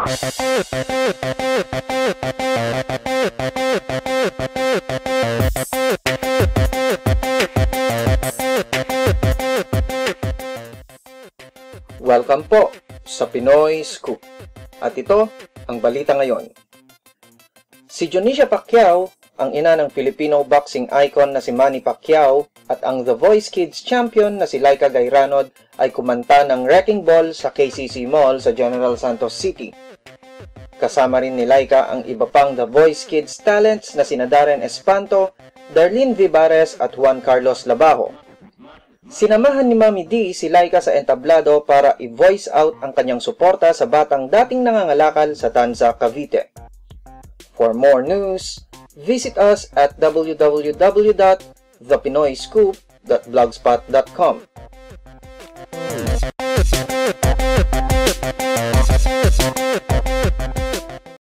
Welcome po sa Pinoy Scoop. At ito ang balita ngayon. Si Dionisio Pacquiao, ang ina ng Filipino boxing icon na si Manny Pacquiao at ang The Voice Kids champion na si Laika Gairanod ay kumanta ng Wrecking Ball sa KCC Mall sa General Santos City. Kasama rin ni Laika ang iba pang The Voice Kids talents na sina Darren Espanto, Darlene Vivares at Juan Carlos Labajo. Sinamahan ni Mami D si Laika sa entablado para i-voice out ang kanyang suporta sa batang dating nangangalakal sa Tanza, Cavite. For more news, visit us at www.thepinoyscoop.blogspot.com.